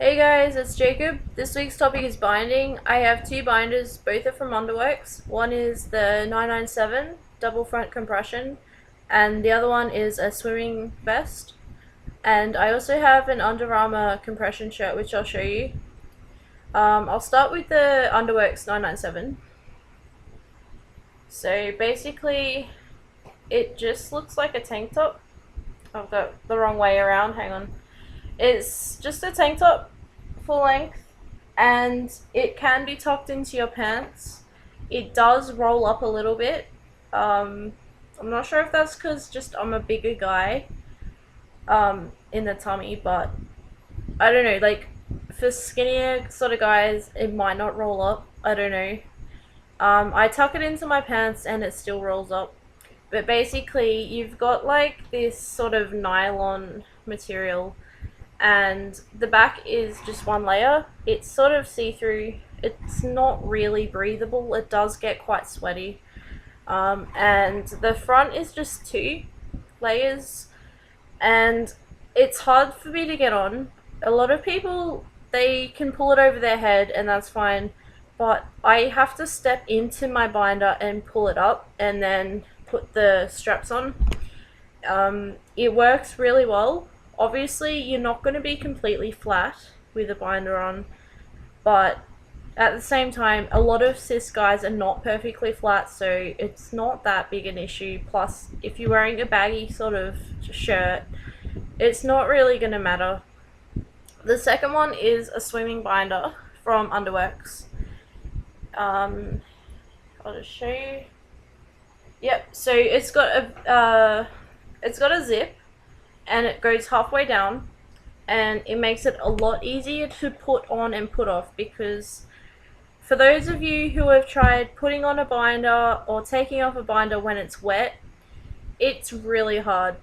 Hey guys, it's Jacob. This week's topic is binding. I have two binders, both are from Underworks. One is the 997 double front compression, and the other one is a swimming vest. And I also have an Under Armour compression shirt, which I'll show you. I'll start with the Underworks 997. So basically, it just looks like a tank top. I've got the wrong way around, hang on. It's just a tank top, full length, and it can be tucked into your pants. It does roll up a little bit. I'm not sure if that's because just I'm a bigger guy in the tummy, but I don't know, like for skinnier sort of guys, it might not roll up. I don't know. I tuck it into my pants and it still rolls up. But basically, you've got like this sort of nylon material, and the back is just one layer. It's sort of see-through. It's not really breathable. It does get quite sweaty. And the front is just two layers, and it's hard for me to get on. A lot of people, they can pull it over their head and that's fine, but I have to step into my binder and pull it up and then put the straps on. It works really well. Obviously, you're not going to be completely flat with a binder on, but at the same time, a lot of cis guys are not perfectly flat, so it's not that big an issue. Plus, if you're wearing a baggy sort of shirt, it's not really going to matter. The second one is a swimming binder from Underworks. I'll just show you. Yep, so it's got a zip, and it goes halfway down, and it makes it a lot easier to put on and put off, because for those of you who have tried putting on a binder or taking off a binder when it's wet, it's really hard.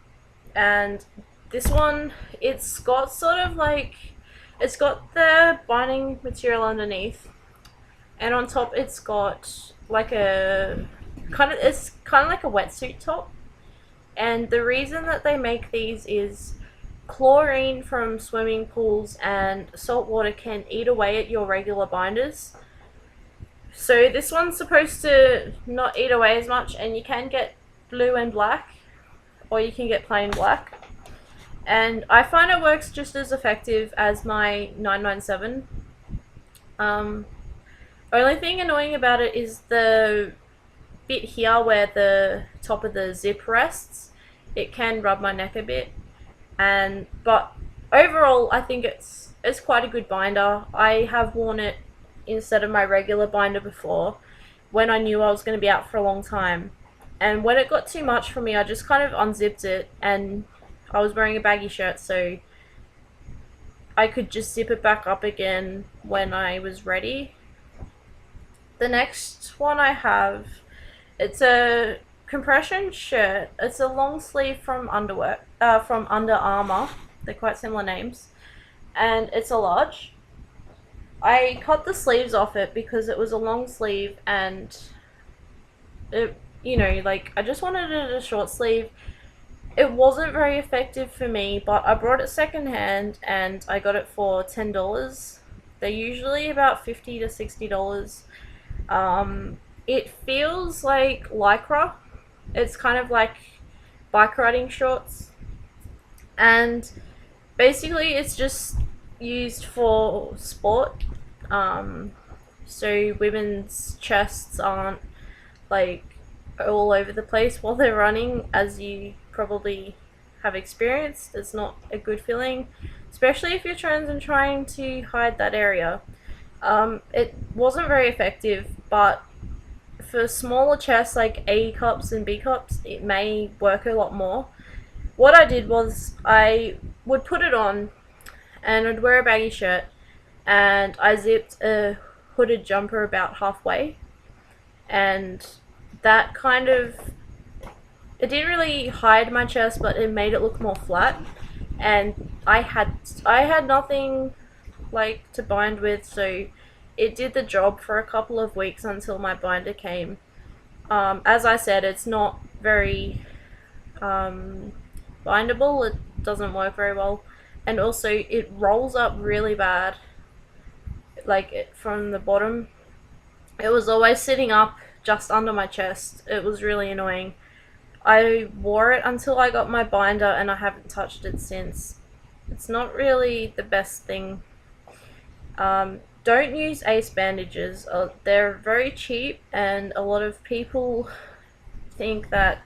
And this one, it's got sort of like, it's got the binding material underneath, and on top it's got like it's kind of like a wetsuit top. And the reason that they make these is chlorine from swimming pools and salt water can eat away at your regular binders. So this one's supposed to not eat away as much, and you can get blue and black, or you can get plain black. And I find it works just as effective as my 997. Only thing annoying about it is the bit here where the top of the zip rests. It can rub my neck a bit, but overall I think it's quite a good binder. I have worn it instead of my regular binder before when I knew I was going to be out for a long time, and when it got too much for me, I just kind of unzipped it, and I was wearing a baggy shirt, so I could just zip it back up again when I was ready. The next one I have, it's a compression shirt. It's a long sleeve from from Under Armour. They're quite similar names, and it's a large. I cut the sleeves off it because it was a long sleeve, and it, like I just wanted it a short sleeve. It wasn't very effective for me, but I brought it secondhand and I got it for $10. They're usually about $50 to $60. It feels like Lycra. It's kind of like bike riding shorts, and basically it's just used for sport. So women's chests aren't like all over the place while they're running, as you probably have experienced. It's not a good feeling, especially if you're trying to hide that area. It wasn't very effective, but for smaller chests like A cups and B cups, it may work a lot more. What I did was I would put it on and I'd wear a baggy shirt, and I zipped a hooded jumper about halfway, and that kind of, it didn't really hide my chest, but it made it look more flat. And I had nothing like to bind with, so it did the job for a couple of weeks until my binder came. As I said, it's not very bindable. It doesn't work very well, and also it rolls up really bad, like from the bottom. It was always sitting up just under my chest. It was really annoying. I wore it until I got my binder and I haven't touched it since. It's not really the best thing. Don't use ace bandages. They're very cheap, and a lot of people think that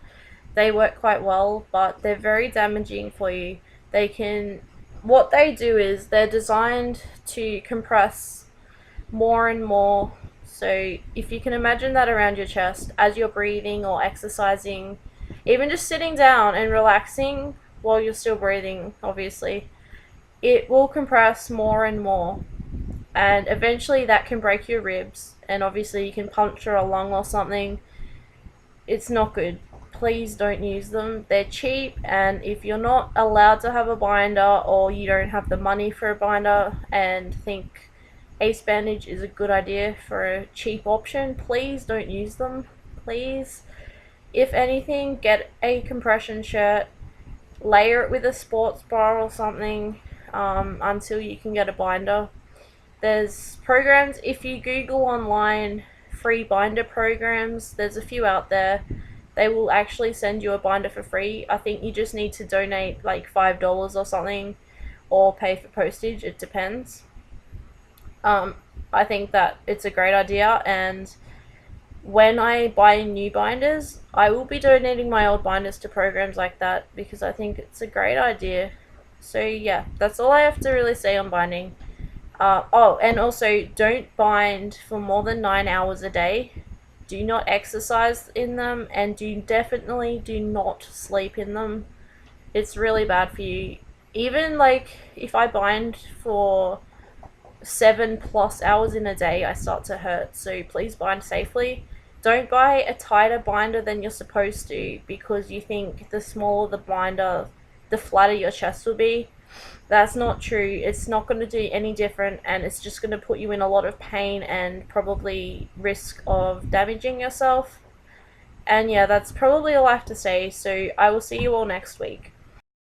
they work quite well, but they're very damaging for you. They can. What they do is they're designed to compress more and more. So if you can imagine that around your chest as you're breathing or exercising, even just sitting down and relaxing while you're still breathing, obviously, it will compress more and more. And eventually that can break your ribs, and obviously you can puncture a lung or something. It's not good. Please don't use them. They're cheap, and if you're not allowed to have a binder or you don't have the money for a binder and think ace bandage is a good idea for a cheap option, please don't use them. Please. If anything, get a compression shirt, layer it with a sports bra or something until you can get a binder. There's programs, if you Google online free binder programs, there's a few out there. They will actually send you a binder for free. I think you just need to donate like $5 or something, or pay for postage, it depends. I think that it's a great idea, and when I buy new binders, I will be donating my old binders to programs like that because I think it's a great idea. So yeah, that's all I have to really say on binding. And also don't bind for more than 9 hours a day. Do not exercise in them, and definitely do not sleep in them. It's really bad for you. Even like if I bind for 7+ hours in a day, I start to hurt. So please bind safely. Don't buy a tighter binder than you're supposed to because you think the smaller the binder, the flatter your chest will be. That's not true. It's not going to do any different, and it's just going to put you in a lot of pain and probably risk of damaging yourself. And yeah, that's probably all I have to say. So I will see you all next week.